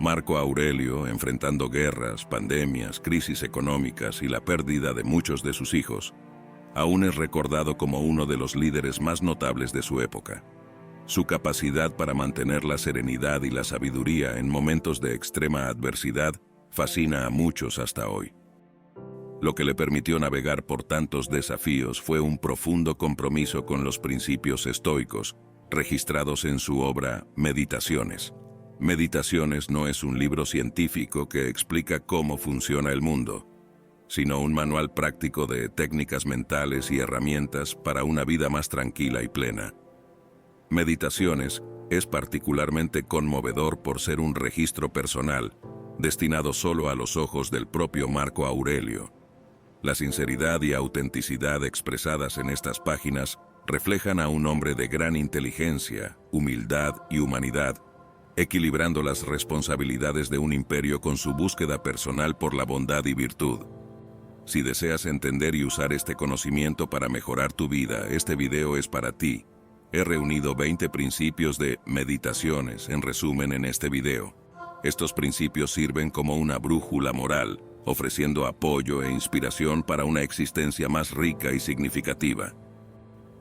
Marco Aurelio, enfrentando guerras, pandemias, crisis económicas y la pérdida de muchos de sus hijos, aún es recordado como uno de los líderes más notables de su época. Su capacidad para mantener la serenidad y la sabiduría en momentos de extrema adversidad fascina a muchos hasta hoy. Lo que le permitió navegar por tantos desafíos fue un profundo compromiso con los principios estoicos, registrados en su obra Meditaciones. Meditaciones no es un libro científico que explica cómo funciona el mundo, sino un manual práctico de técnicas mentales y herramientas para una vida más tranquila y plena. Meditaciones es particularmente conmovedor por ser un registro personal, destinado solo a los ojos del propio Marco Aurelio. La sinceridad y autenticidad expresadas en estas páginas reflejan a un hombre de gran inteligencia, humildad y humanidad, equilibrando las responsabilidades de un imperio con su búsqueda personal por la bondad y virtud. Si deseas entender y usar este conocimiento para mejorar tu vida, este video es para ti. He reunido 20 principios de meditaciones en resumen en este video. Estos principios sirven como una brújula moral, ofreciendo apoyo e inspiración para una existencia más rica y significativa.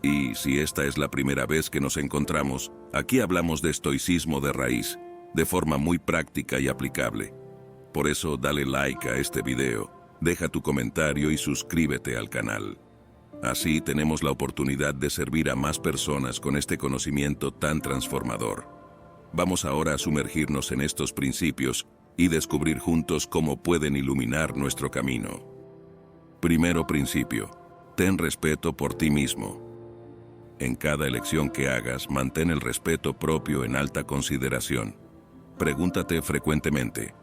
Y si esta es la primera vez que nos encontramos, aquí hablamos de estoicismo de raíz, de forma muy práctica y aplicable. Por eso dale like a este video, deja tu comentario y suscríbete al canal. Así tenemos la oportunidad de servir a más personas con este conocimiento tan transformador. Vamos ahora a sumergirnos en estos principios y descubrir juntos cómo pueden iluminar nuestro camino. Primero principio: ten respeto por ti mismo. En cada elección que hagas, mantén el respeto propio en alta consideración. Pregúntate frecuentemente: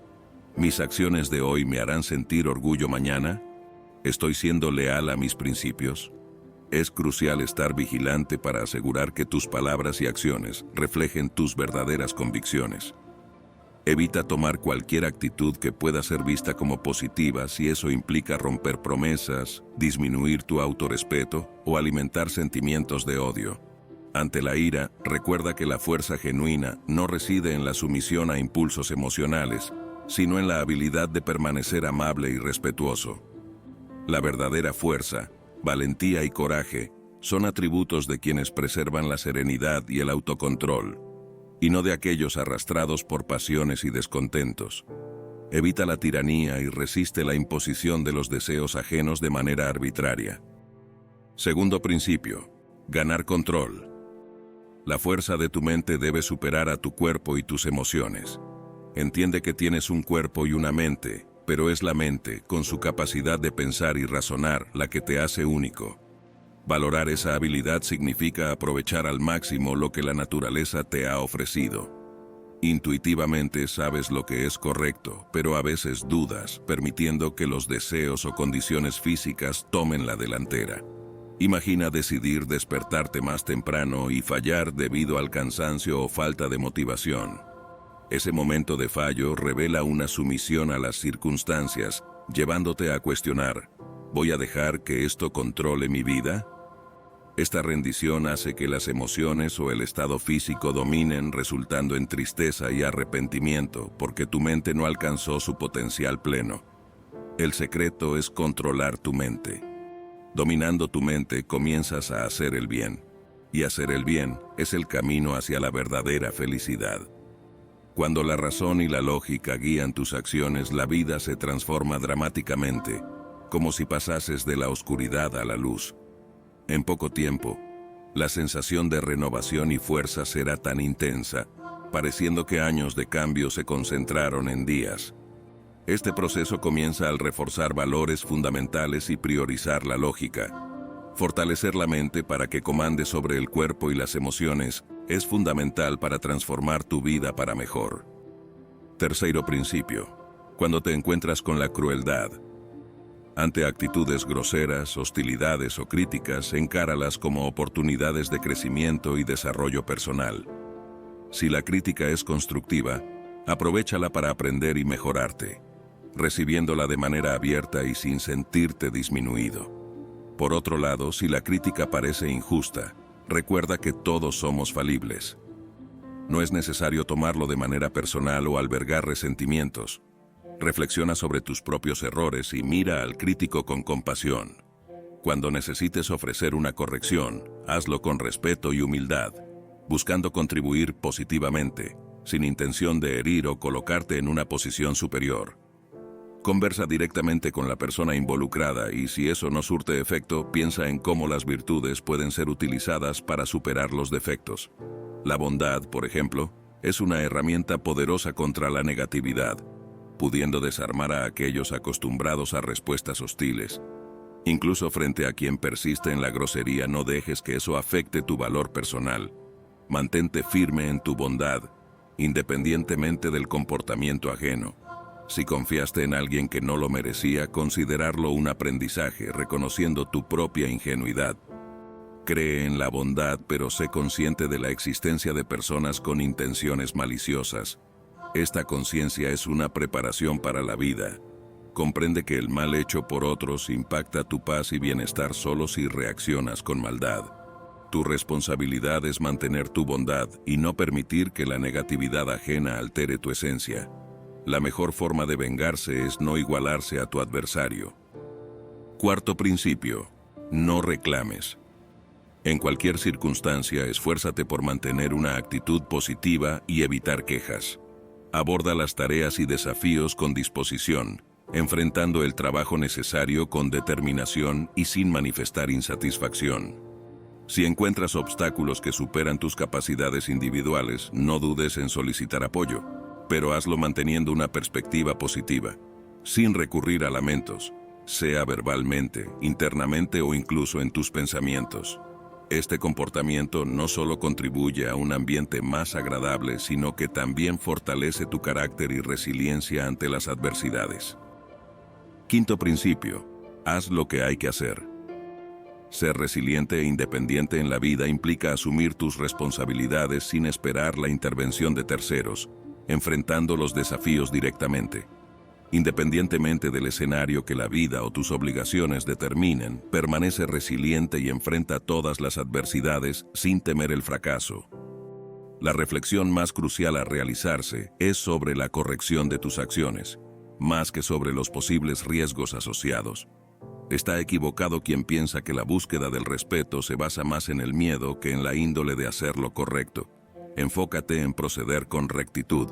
¿mis acciones de hoy me harán sentir orgullo mañana? ¿Estoy siendo leal a mis principios? Es crucial estar vigilante para asegurar que tus palabras y acciones reflejen tus verdaderas convicciones. Evita tomar cualquier actitud que pueda ser vista como positiva si eso implica romper promesas, disminuir tu autorrespeto o alimentar sentimientos de odio. Ante la ira, recuerda que la fuerza genuina no reside en la sumisión a impulsos emocionales, sino en la habilidad de permanecer amable y respetuoso. La verdadera fuerza, valentía y coraje son atributos de quienes preservan la serenidad y el autocontrol, y no de aquellos arrastrados por pasiones y descontentos. Evita la tiranía y resiste la imposición de los deseos ajenos de manera arbitraria. Segundo principio: ganar control. La fuerza de tu mente debe superar a tu cuerpo y tus emociones. Entiende que tienes un cuerpo y una mente, pero es la mente, con su capacidad de pensar y razonar, la que te hace único. Valorar esa habilidad significa aprovechar al máximo lo que la naturaleza te ha ofrecido. Intuitivamente sabes lo que es correcto, pero a veces dudas, permitiendo que los deseos o condiciones físicas tomen la delantera. Imagina decidir despertarte más temprano y fallar debido al cansancio o falta de motivación. Ese momento de fallo revela una sumisión a las circunstancias, llevándote a cuestionar: ¿voy a dejar que esto controle mi vida? Esta rendición hace que las emociones o el estado físico dominen, resultando en tristeza y arrepentimiento, porque tu mente no alcanzó su potencial pleno. El secreto es controlar tu mente. Dominando tu mente, comienzas a hacer el bien. Y hacer el bien es el camino hacia la verdadera felicidad. Cuando la razón y la lógica guían tus acciones, la vida se transforma dramáticamente, como si pasases de la oscuridad a la luz. En poco tiempo, la sensación de renovación y fuerza será tan intensa, pareciendo que años de cambio se concentraron en días. Este proceso comienza al reforzar valores fundamentales y priorizar la lógica. Fortalecer la mente para que comande sobre el cuerpo y las emociones es fundamental para transformar tu vida para mejor. Tercero principio: cuando te encuentras con la crueldad. Ante actitudes groseras, hostilidades o críticas, encáralas como oportunidades de crecimiento y desarrollo personal. Si la crítica es constructiva, aprovéchala para aprender y mejorarte, recibiéndola de manera abierta y sin sentirte disminuido. Por otro lado, si la crítica parece injusta, recuerda que todos somos falibles. No es necesario tomarlo de manera personal o albergar resentimientos. Reflexiona sobre tus propios errores y mira al crítico con compasión. Cuando necesites ofrecer una corrección, hazlo con respeto y humildad, buscando contribuir positivamente, sin intención de herir o colocarte en una posición superior. Conversa directamente con la persona involucrada y si eso no surte efecto, piensa en cómo las virtudes pueden ser utilizadas para superar los defectos. La bondad, por ejemplo, es una herramienta poderosa contra la negatividad, pudiendo desarmar a aquellos acostumbrados a respuestas hostiles. Incluso frente a quien persiste en la grosería, no dejes que eso afecte tu valor personal. Mantente firme en tu bondad, independientemente del comportamiento ajeno. Si confiaste en alguien que no lo merecía, considerarlo un aprendizaje, reconociendo tu propia ingenuidad. Cree en la bondad, pero sé consciente de la existencia de personas con intenciones maliciosas. Esta conciencia es una preparación para la vida. Comprende que el mal hecho por otros impacta tu paz y bienestar solo si reaccionas con maldad. Tu responsabilidad es mantener tu bondad y no permitir que la negatividad ajena altere tu esencia. La mejor forma de vengarse es no igualarse a tu adversario. Cuarto principio: no reclames. En cualquier circunstancia, esfuérzate por mantener una actitud positiva y evitar quejas. Aborda las tareas y desafíos con disposición, enfrentando el trabajo necesario con determinación y sin manifestar insatisfacción. Si encuentras obstáculos que superan tus capacidades individuales, no dudes en solicitar apoyo, pero hazlo manteniendo una perspectiva positiva, sin recurrir a lamentos, sea verbalmente, internamente o incluso en tus pensamientos. Este comportamiento no solo contribuye a un ambiente más agradable, sino que también fortalece tu carácter y resiliencia ante las adversidades. Quinto principio: haz lo que hay que hacer. Ser resiliente e independiente en la vida implica asumir tus responsabilidades sin esperar la intervención de terceros, enfrentando los desafíos directamente. Independientemente del escenario que la vida o tus obligaciones determinen, permanece resiliente y enfrenta todas las adversidades sin temer el fracaso. La reflexión más crucial a realizarse es sobre la corrección de tus acciones, más que sobre los posibles riesgos asociados. Está equivocado quien piensa que la búsqueda del respeto se basa más en el miedo que en la índole de hacer lo correcto. Enfócate en proceder con rectitud,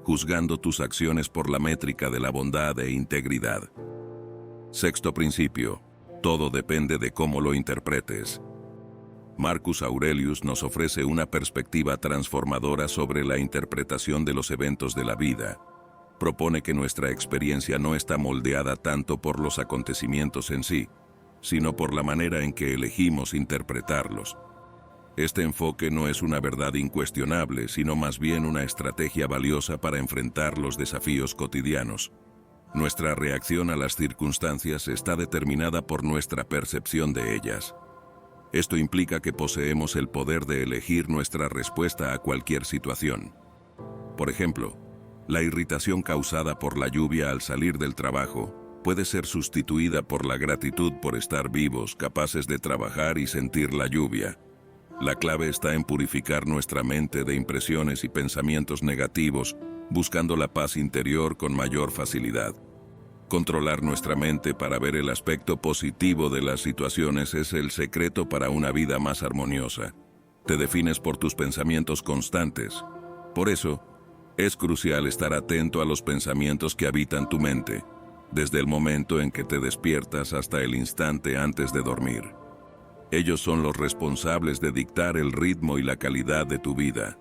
juzgando tus acciones por la métrica de la bondad e integridad. Sexto principio: todo depende de cómo lo interpretes. Marcus Aurelius nos ofrece una perspectiva transformadora sobre la interpretación de los eventos de la vida. Propone que nuestra experiencia no está moldeada tanto por los acontecimientos en sí, sino por la manera en que elegimos interpretarlos. Este enfoque no es una verdad incuestionable, sino más bien una estrategia valiosa para enfrentar los desafíos cotidianos. Nuestra reacción a las circunstancias está determinada por nuestra percepción de ellas. Esto implica que poseemos el poder de elegir nuestra respuesta a cualquier situación. Por ejemplo, la irritación causada por la lluvia al salir del trabajo puede ser sustituida por la gratitud por estar vivos, capaces de trabajar y sentir la lluvia. La clave está en purificar nuestra mente de impresiones y pensamientos negativos, buscando la paz interior con mayor facilidad. Controlar nuestra mente para ver el aspecto positivo de las situaciones es el secreto para una vida más armoniosa. Te defines por tus pensamientos constantes. Por eso, es crucial estar atento a los pensamientos que habitan tu mente, desde el momento en que te despiertas hasta el instante antes de dormir. Ellos son los responsables de dictar el ritmo y la calidad de tu vida.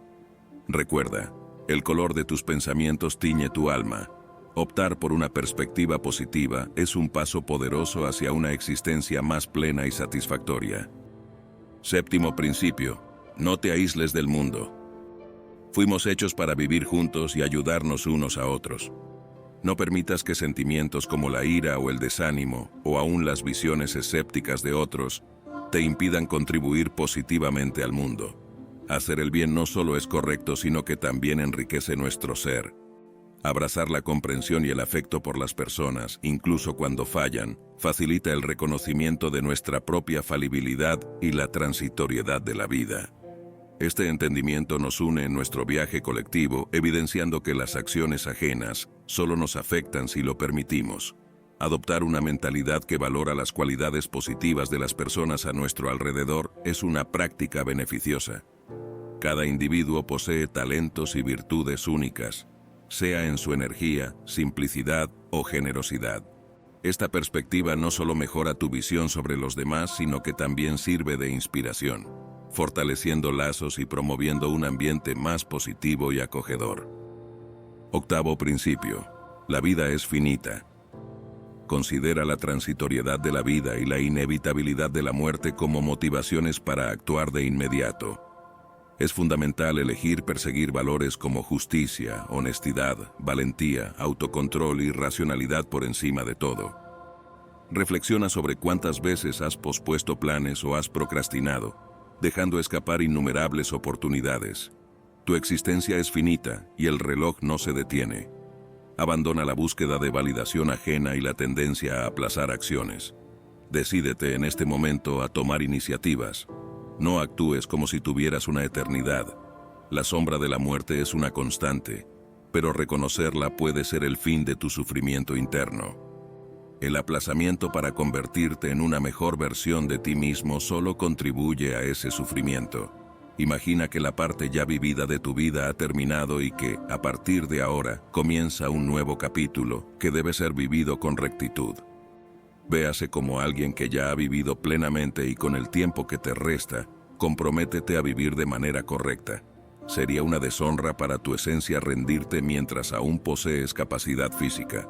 Recuerda, el color de tus pensamientos tiñe tu alma. Optar por una perspectiva positiva es un paso poderoso hacia una existencia más plena y satisfactoria. Séptimo principio: no te aísles del mundo. Fuimos hechos para vivir juntos y ayudarnos unos a otros. No permitas que sentimientos como la ira o el desánimo, o aún las visiones escépticas de otros, te impidan contribuir positivamente al mundo. Hacer el bien no solo es correcto, sino que también enriquece nuestro ser. Abrazar la comprensión y el afecto por las personas, incluso cuando fallan, facilita el reconocimiento de nuestra propia falibilidad y la transitoriedad de la vida. Este entendimiento nos une en nuestro viaje colectivo, evidenciando que las acciones ajenas solo nos afectan si lo permitimos. Adoptar una mentalidad que valora las cualidades positivas de las personas a nuestro alrededor es una práctica beneficiosa. Cada individuo posee talentos y virtudes únicas, sea en su energía, simplicidad o generosidad. Esta perspectiva no solo mejora tu visión sobre los demás, sino que también sirve de inspiración, fortaleciendo lazos y promoviendo un ambiente más positivo y acogedor. Octavo principio: la vida es finita. Considera la transitoriedad de la vida y la inevitabilidad de la muerte como motivaciones para actuar de inmediato. Es fundamental elegir perseguir valores como justicia, honestidad, valentía, autocontrol y racionalidad por encima de todo. Reflexiona sobre cuántas veces has pospuesto planes o has procrastinado, dejando escapar innumerables oportunidades. Tu existencia es finita y el reloj no se detiene. Abandona la búsqueda de validación ajena y la tendencia a aplazar acciones. Decídete en este momento a tomar iniciativas. No actúes como si tuvieras una eternidad. La sombra de la muerte es una constante, pero reconocerla puede ser el fin de tu sufrimiento interno. El aplazamiento para convertirte en una mejor versión de ti mismo solo contribuye a ese sufrimiento. Imagina que la parte ya vivida de tu vida ha terminado y que, a partir de ahora, comienza un nuevo capítulo que debe ser vivido con rectitud. Véase como alguien que ya ha vivido plenamente y con el tiempo que te resta, comprométete a vivir de manera correcta. Sería una deshonra para tu esencia rendirte mientras aún posees capacidad física.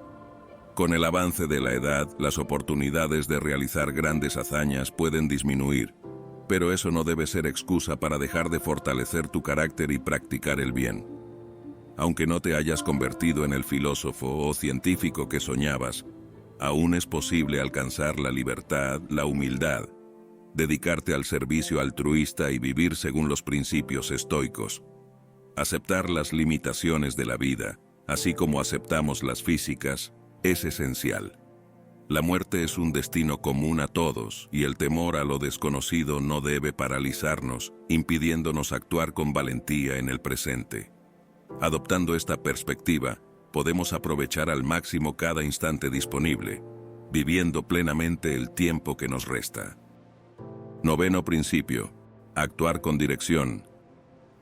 Con el avance de la edad, las oportunidades de realizar grandes hazañas pueden disminuir, pero eso no debe ser excusa para dejar de fortalecer tu carácter y practicar el bien. Aunque no te hayas convertido en el filósofo o científico que soñabas, aún es posible alcanzar la libertad, la humildad, dedicarte al servicio altruista y vivir según los principios estoicos. Aceptar las limitaciones de la vida, así como aceptamos las físicas, es esencial. La muerte es un destino común a todos y el temor a lo desconocido no debe paralizarnos, impidiéndonos actuar con valentía en el presente. Adoptando esta perspectiva, podemos aprovechar al máximo cada instante disponible, viviendo plenamente el tiempo que nos resta. Noveno principio: actuar con dirección.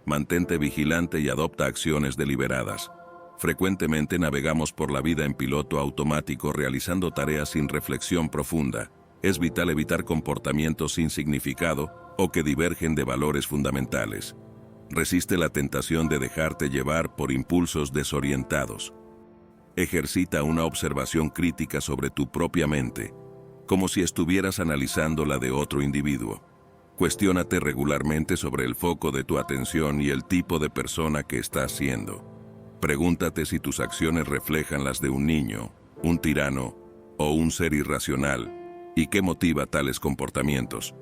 Mantente vigilante y adopta acciones deliberadas. Frecuentemente navegamos por la vida en piloto automático realizando tareas sin reflexión profunda. Es vital evitar comportamientos sin significado o que divergen de valores fundamentales. Resiste la tentación de dejarte llevar por impulsos desorientados. Ejercita una observación crítica sobre tu propia mente, como si estuvieras analizando la de otro individuo. Cuestiónate regularmente sobre el foco de tu atención y el tipo de persona que estás siendo. Pregúntate si tus acciones reflejan las de un niño, un tirano o un ser irracional, y qué motiva tales comportamientos.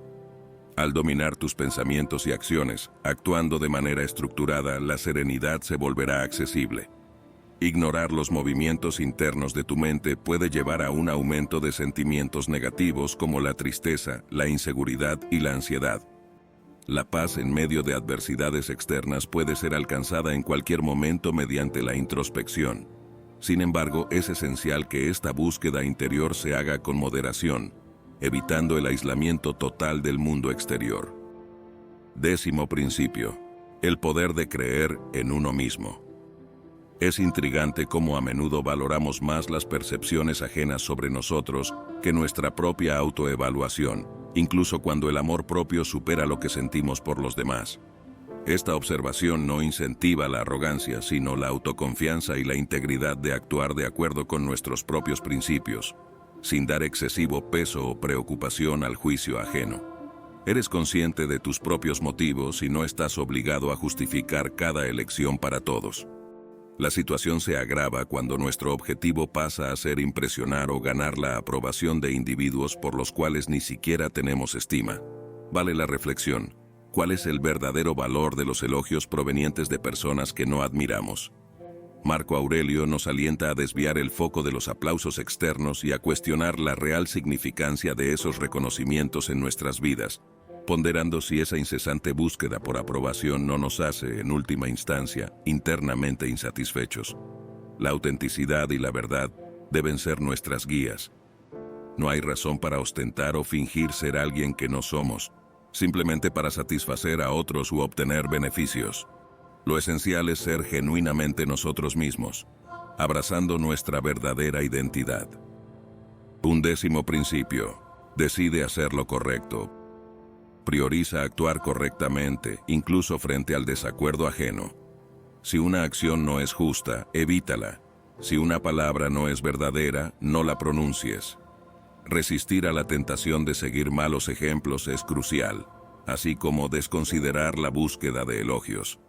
Al dominar tus pensamientos y acciones, actuando de manera estructurada, la serenidad se volverá accesible. Ignorar los movimientos internos de tu mente puede llevar a un aumento de sentimientos negativos como la tristeza, la inseguridad y la ansiedad. La paz en medio de adversidades externas puede ser alcanzada en cualquier momento mediante la introspección. Sin embargo, es esencial que esta búsqueda interior se haga con moderación, evitando el aislamiento total del mundo exterior. Décimo principio: el poder de creer en uno mismo. Es intrigante cómo a menudo valoramos más las percepciones ajenas sobre nosotros que nuestra propia autoevaluación, incluso cuando el amor propio supera lo que sentimos por los demás. Esta observación no incentiva la arrogancia, sino la autoconfianza y la integridad de actuar de acuerdo con nuestros propios principios, sin dar excesivo peso o preocupación al juicio ajeno. Eres consciente de tus propios motivos y no estás obligado a justificar cada elección para todos. La situación se agrava cuando nuestro objetivo pasa a ser impresionar o ganar la aprobación de individuos por los cuales ni siquiera tenemos estima. Vale la reflexión: ¿cuál es el verdadero valor de los elogios provenientes de personas que no admiramos? Marco Aurelio nos alienta a desviar el foco de los aplausos externos y a cuestionar la real significancia de esos reconocimientos en nuestras vidas, ponderando si esa incesante búsqueda por aprobación no nos hace, en última instancia, internamente insatisfechos. La autenticidad y la verdad deben ser nuestras guías. No hay razón para ostentar o fingir ser alguien que no somos, simplemente para satisfacer a otros u obtener beneficios. Lo esencial es ser genuinamente nosotros mismos, abrazando nuestra verdadera identidad. 11º principio. Decide hacer lo correcto. Prioriza actuar correctamente, incluso frente al desacuerdo ajeno. Si una acción no es justa, evítala. Si una palabra no es verdadera, no la pronuncies. Resistir a la tentación de seguir malos ejemplos es crucial, así como desconsiderar la búsqueda de elogios.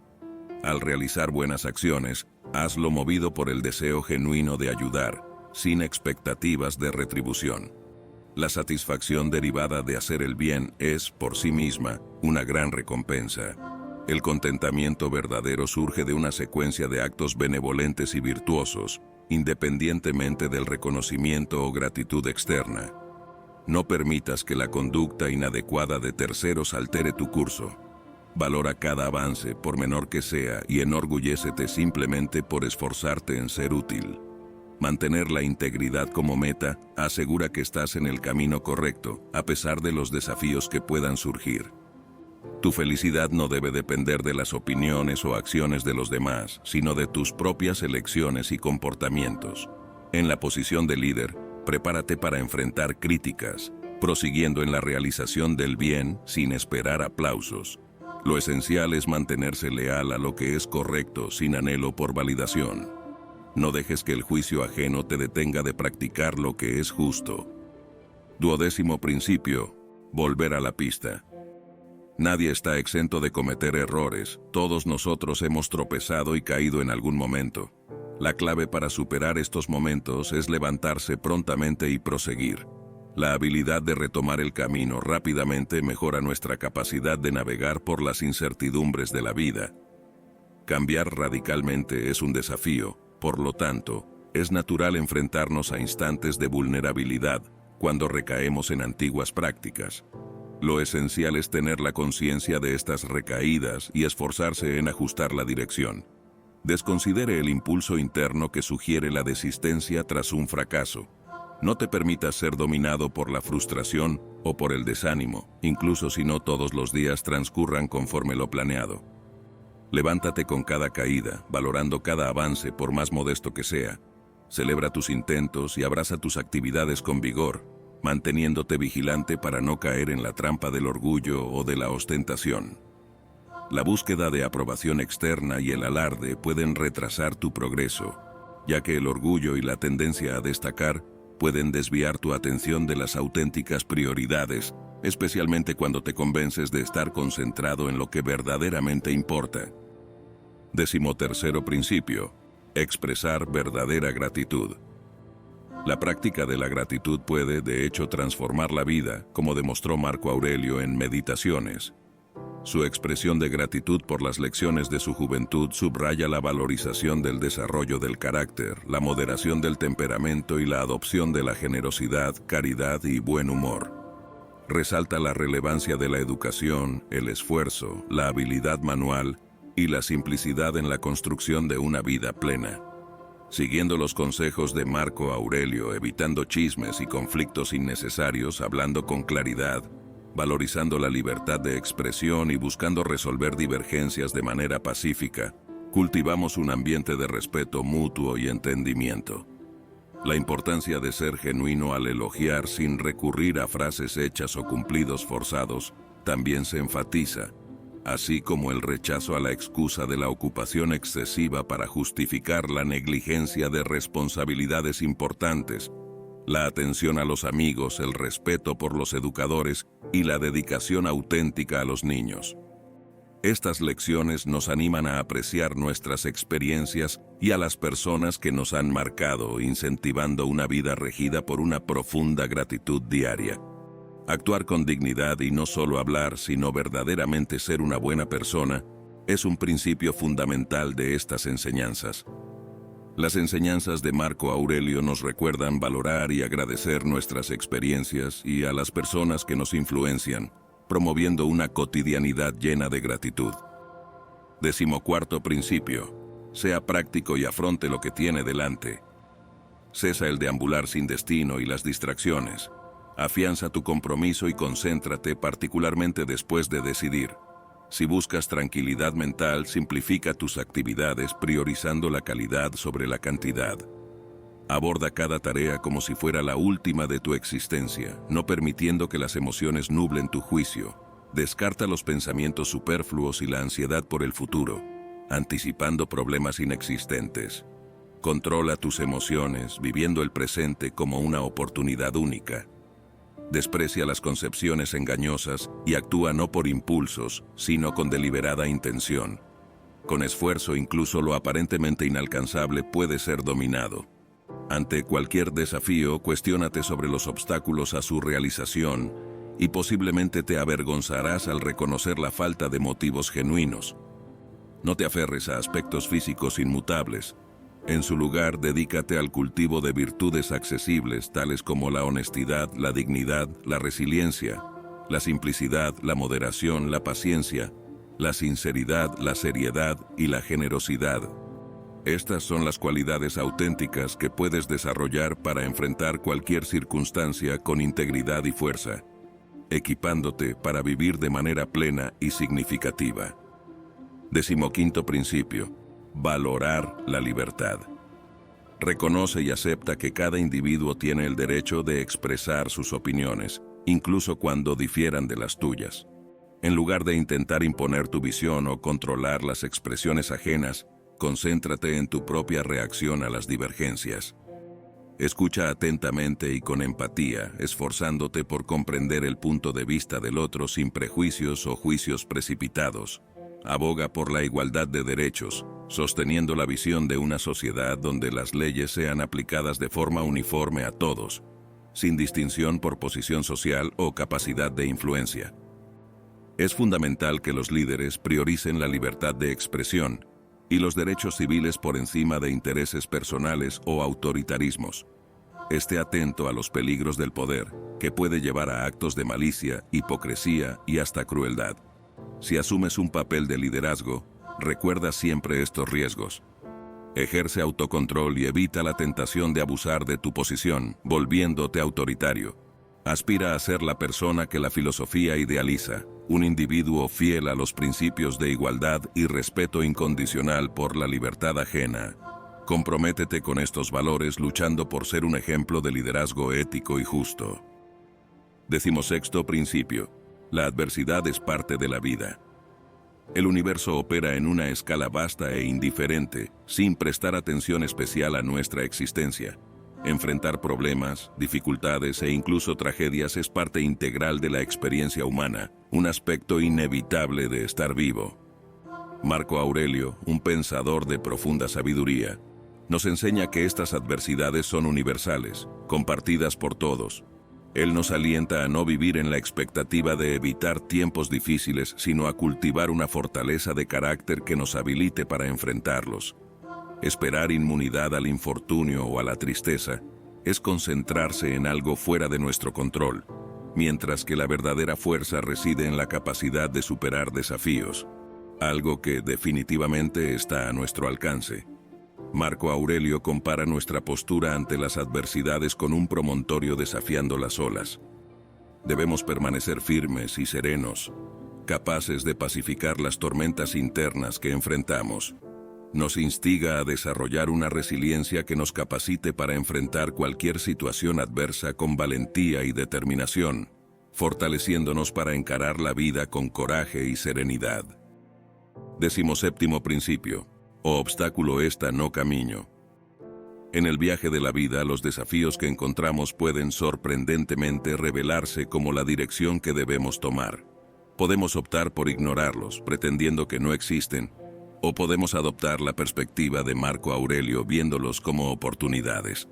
Al realizar buenas acciones, hazlo movido por el deseo genuino de ayudar, sin expectativas de retribución. La satisfacción derivada de hacer el bien es, por sí misma, una gran recompensa. El contentamiento verdadero surge de una secuencia de actos benevolentes y virtuosos, independientemente del reconocimiento o gratitud externa. No permitas que la conducta inadecuada de terceros altere tu curso. Valora cada avance, por menor que sea, y enorgullécete simplemente por esforzarte en ser útil. Mantener la integridad como meta asegura que estás en el camino correcto, a pesar de los desafíos que puedan surgir. Tu felicidad no debe depender de las opiniones o acciones de los demás, sino de tus propias elecciones y comportamientos. En la posición de líder, prepárate para enfrentar críticas, prosiguiendo en la realización del bien sin esperar aplausos. Lo esencial es mantenerse leal a lo que es correcto sin anhelo por validación. No dejes que el juicio ajeno te detenga de practicar lo que es justo. 12º principio. Volver a la pista. Nadie está exento de cometer errores. Todos nosotros hemos tropezado y caído en algún momento. La clave para superar estos momentos es levantarse prontamente y proseguir. La habilidad de retomar el camino rápidamente mejora nuestra capacidad de navegar por las incertidumbres de la vida. Cambiar radicalmente es un desafío, por lo tanto, es natural enfrentarnos a instantes de vulnerabilidad cuando recaemos en antiguas prácticas. Lo esencial es tener la conciencia de estas recaídas y esforzarse en ajustar la dirección. Desconsidere el impulso interno que sugiere la desistencia tras un fracaso. No te permitas ser dominado por la frustración o por el desánimo, incluso si no todos los días transcurran conforme lo planeado. Levántate con cada caída, valorando cada avance por más modesto que sea. Celebra tus intentos y abraza tus actividades con vigor, manteniéndote vigilante para no caer en la trampa del orgullo o de la ostentación. La búsqueda de aprobación externa y el alarde pueden retrasar tu progreso, ya que el orgullo y la tendencia a destacar pueden desviar tu atención de las auténticas prioridades, especialmente cuando te convences de estar concentrado en lo que verdaderamente importa. 13º principio. Expresar verdadera gratitud. La práctica de la gratitud puede, de hecho, transformar la vida, como demostró Marco Aurelio en Meditaciones. Su expresión de gratitud por las lecciones de su juventud subraya la valorización del desarrollo del carácter, la moderación del temperamento y la adopción de la generosidad, caridad y buen humor. Resalta la relevancia de la educación, el esfuerzo, la habilidad manual y la simplicidad en la construcción de una vida plena. Siguiendo los consejos de Marco Aurelio, evitando chismes y conflictos innecesarios, hablando con claridad, valorizando la libertad de expresión y buscando resolver divergencias de manera pacífica, cultivamos un ambiente de respeto mutuo y entendimiento. La importancia de ser genuino al elogiar sin recurrir a frases hechas o cumplidos forzados también se enfatiza, así como el rechazo a la excusa de la ocupación excesiva para justificar la negligencia de responsabilidades importantes, la atención a los amigos, el respeto por los educadores y la dedicación auténtica a los niños. Estas lecciones nos animan a apreciar nuestras experiencias y a las personas que nos han marcado, incentivando una vida regida por una profunda gratitud diaria. Actuar con dignidad y no solo hablar, sino verdaderamente ser una buena persona, es un principio fundamental de estas enseñanzas. Las enseñanzas de Marco Aurelio nos recuerdan valorar y agradecer nuestras experiencias y a las personas que nos influencian, promoviendo una cotidianidad llena de gratitud. 14º principio. Sea práctico y afronte lo que tiene delante. Cesa el deambular sin destino y las distracciones. Afianza tu compromiso y concéntrate, particularmente después de decidir. Si buscas tranquilidad mental, simplifica tus actividades priorizando la calidad sobre la cantidad. Aborda cada tarea como si fuera la última de tu existencia, no permitiendo que las emociones nublen tu juicio. Descarta los pensamientos superfluos y la ansiedad por el futuro, anticipando problemas inexistentes. Controla tus emociones, viviendo el presente como una oportunidad única. Desprecia las concepciones engañosas y actúa no por impulsos, sino con deliberada intención. Con esfuerzo, incluso lo aparentemente inalcanzable puede ser dominado. Ante cualquier desafío, cuestiónate sobre los obstáculos a su realización y posiblemente te avergonzarás al reconocer la falta de motivos genuinos. No te aferres a aspectos físicos inmutables. En su lugar, dedícate al cultivo de virtudes accesibles, tales como la honestidad, la dignidad, la resiliencia, la simplicidad, la moderación, la paciencia, la sinceridad, la seriedad y la generosidad. Estas son las cualidades auténticas que puedes desarrollar para enfrentar cualquier circunstancia con integridad y fuerza, equipándote para vivir de manera plena y significativa. 15º principio. Valorar la libertad. Reconoce y acepta que cada individuo tiene el derecho de expresar sus opiniones, incluso cuando difieran de las tuyas. En lugar de intentar imponer tu visión o controlar las expresiones ajenas, concéntrate en tu propia reacción a las divergencias. Escucha atentamente y con empatía, esforzándote por comprender el punto de vista del otro sin prejuicios o juicios precipitados. Aboga por la igualdad de derechos, sosteniendo la visión de una sociedad donde las leyes sean aplicadas de forma uniforme a todos, sin distinción por posición social o capacidad de influencia. Es fundamental que los líderes prioricen la libertad de expresión y los derechos civiles por encima de intereses personales o autoritarismos. Esté atento a los peligros del poder, que puede llevar a actos de malicia, hipocresía y hasta crueldad. Si asumes un papel de liderazgo, recuerda siempre estos riesgos. Ejerce autocontrol y evita la tentación de abusar de tu posición, volviéndote autoritario. Aspira a ser la persona que la filosofía idealiza, un individuo fiel a los principios de igualdad y respeto incondicional por la libertad ajena. Comprométete con estos valores luchando por ser un ejemplo de liderazgo ético y justo. 16º principio. La adversidad es parte de la vida. El universo opera en una escala vasta e indiferente, sin prestar atención especial a nuestra existencia. Enfrentar problemas, dificultades e incluso tragedias es parte integral de la experiencia humana, un aspecto inevitable de estar vivo. Marco Aurelio, un pensador de profunda sabiduría, nos enseña que estas adversidades son universales, compartidas por todos. Él nos alienta a no vivir en la expectativa de evitar tiempos difíciles, sino a cultivar una fortaleza de carácter que nos habilite para enfrentarlos. Esperar inmunidad al infortunio o a la tristeza es concentrarse en algo fuera de nuestro control, mientras que la verdadera fuerza reside en la capacidad de superar desafíos, algo que definitivamente está a nuestro alcance. Marco Aurelio compara nuestra postura ante las adversidades con un promontorio desafiando las olas. Debemos permanecer firmes y serenos, capaces de pacificar las tormentas internas que enfrentamos. Nos instiga a desarrollar una resiliencia que nos capacite para enfrentar cualquier situación adversa con valentía y determinación, fortaleciéndonos para encarar la vida con coraje y serenidad. 17º principio. O obstáculo esta no camino. En el viaje de la vida, los desafíos que encontramos pueden sorprendentemente revelarse como la dirección que debemos tomar. Podemos optar por ignorarlos, pretendiendo que no existen, o podemos adoptar la perspectiva de Marco Aurelio viéndolos como oportunidades.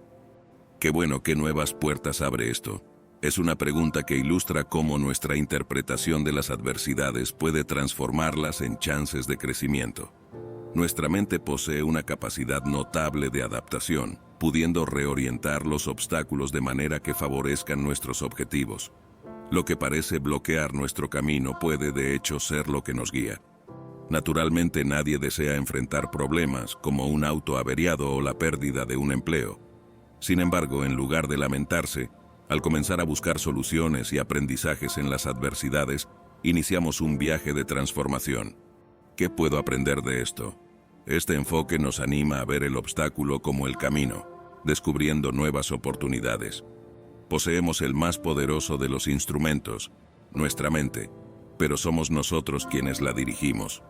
Qué bueno, qué nuevas puertas abre esto. Es una pregunta que ilustra cómo nuestra interpretación de las adversidades puede transformarlas en chances de crecimiento. Nuestra mente posee una capacidad notable de adaptación, pudiendo reorientar los obstáculos de manera que favorezcan nuestros objetivos. Lo que parece bloquear nuestro camino puede de hecho ser lo que nos guía. Naturalmente nadie desea enfrentar problemas como un auto averiado o la pérdida de un empleo. Sin embargo, en lugar de lamentarse, al comenzar a buscar soluciones y aprendizajes en las adversidades, iniciamos un viaje de transformación. ¿Qué puedo aprender de esto? Este enfoque nos anima a ver el obstáculo como el camino, descubriendo nuevas oportunidades. Poseemos el más poderoso de los instrumentos, nuestra mente, pero somos nosotros quienes la dirigimos.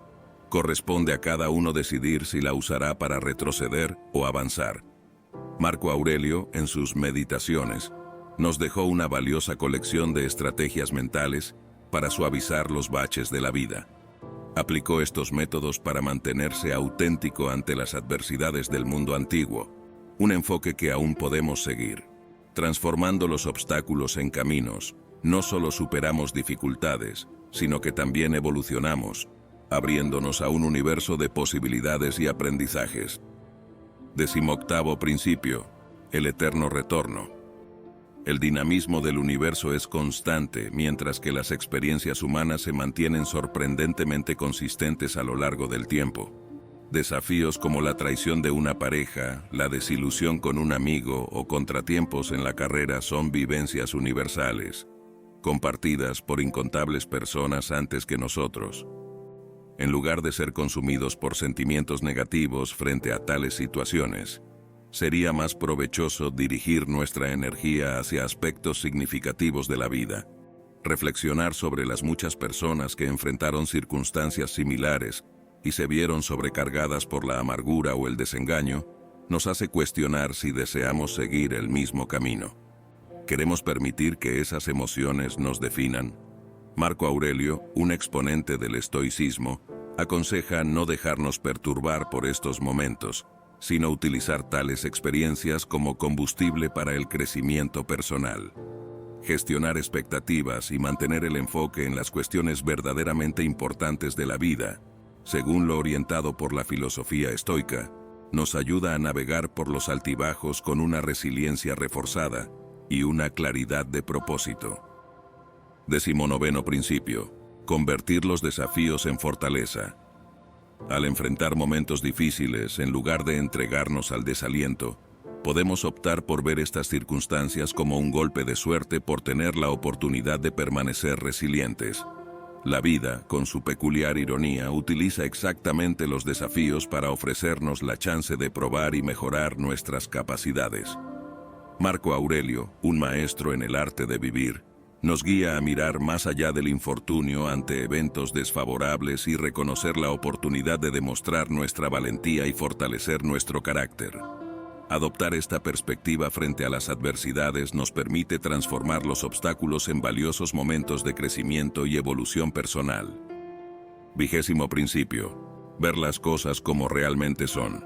Corresponde a cada uno decidir si la usará para retroceder o avanzar. Marco Aurelio, en sus Meditaciones, nos dejó una valiosa colección de estrategias mentales para suavizar los baches de la vida. Aplicó estos métodos para mantenerse auténtico ante las adversidades del mundo antiguo, un enfoque que aún podemos seguir. Transformando los obstáculos en caminos, no solo superamos dificultades, sino que también evolucionamos, abriéndonos a un universo de posibilidades y aprendizajes. 18º principio: el eterno retorno. El dinamismo del universo es constante, mientras que las experiencias humanas se mantienen sorprendentemente consistentes a lo largo del tiempo. Desafíos como la traición de una pareja, la desilusión con un amigo o contratiempos en la carrera son vivencias universales, compartidas por incontables personas antes que nosotros. En lugar de ser consumidos por sentimientos negativos frente a tales situaciones, sería más provechoso dirigir nuestra energía hacia aspectos significativos de la vida. Reflexionar sobre las muchas personas que enfrentaron circunstancias similares y se vieron sobrecargadas por la amargura o el desengaño, nos hace cuestionar si deseamos seguir el mismo camino. ¿Queremos permitir que esas emociones nos definan? Marco Aurelio, un exponente del estoicismo, aconseja no dejarnos perturbar por estos momentos, sino utilizar tales experiencias como combustible para el crecimiento personal. Gestionar expectativas y mantener el enfoque en las cuestiones verdaderamente importantes de la vida, según lo orientado por la filosofía estoica, nos ayuda a navegar por los altibajos con una resiliencia reforzada y una claridad de propósito. 19º principio: convertir los desafíos en fortaleza. Al enfrentar momentos difíciles, en lugar de entregarnos al desaliento, podemos optar por ver estas circunstancias como un golpe de suerte por tener la oportunidad de permanecer resilientes. La vida, con su peculiar ironía, utiliza exactamente los desafíos para ofrecernos la chance de probar y mejorar nuestras capacidades. Marco Aurelio, un maestro en el arte de vivir, nos guía a mirar más allá del infortunio ante eventos desfavorables y reconocer la oportunidad de demostrar nuestra valentía y fortalecer nuestro carácter. Adoptar esta perspectiva frente a las adversidades nos permite transformar los obstáculos en valiosos momentos de crecimiento y evolución personal. 20º principio: ver las cosas como realmente son.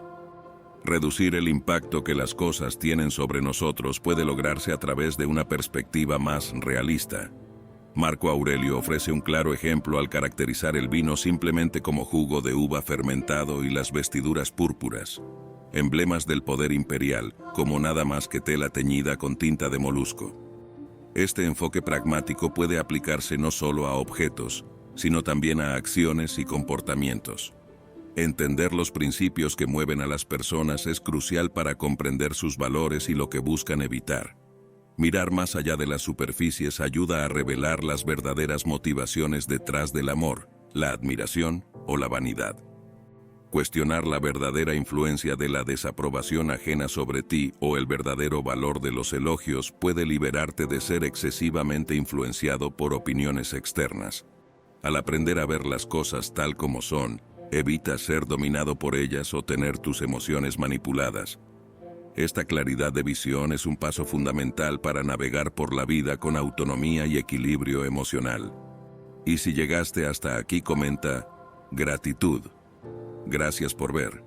Reducir el impacto que las cosas tienen sobre nosotros puede lograrse a través de una perspectiva más realista. Marco Aurelio ofrece un claro ejemplo al caracterizar el vino simplemente como jugo de uva fermentado y las vestiduras púrpuras, emblemas del poder imperial, como nada más que tela teñida con tinta de molusco. Este enfoque pragmático puede aplicarse no solo a objetos, sino también a acciones y comportamientos. Entender los principios que mueven a las personas es crucial para comprender sus valores y lo que buscan evitar. Mirar más allá de las superficies ayuda a revelar las verdaderas motivaciones detrás del amor, la admiración o la vanidad. Cuestionar la verdadera influencia de la desaprobación ajena sobre ti o el verdadero valor de los elogios puede liberarte de ser excesivamente influenciado por opiniones externas. Al aprender a ver las cosas tal como son, evita ser dominado por ellas o tener tus emociones manipuladas. Esta claridad de visión es un paso fundamental para navegar por la vida con autonomía y equilibrio emocional. Y si llegaste hasta aquí, comenta: gratitud. Gracias por ver.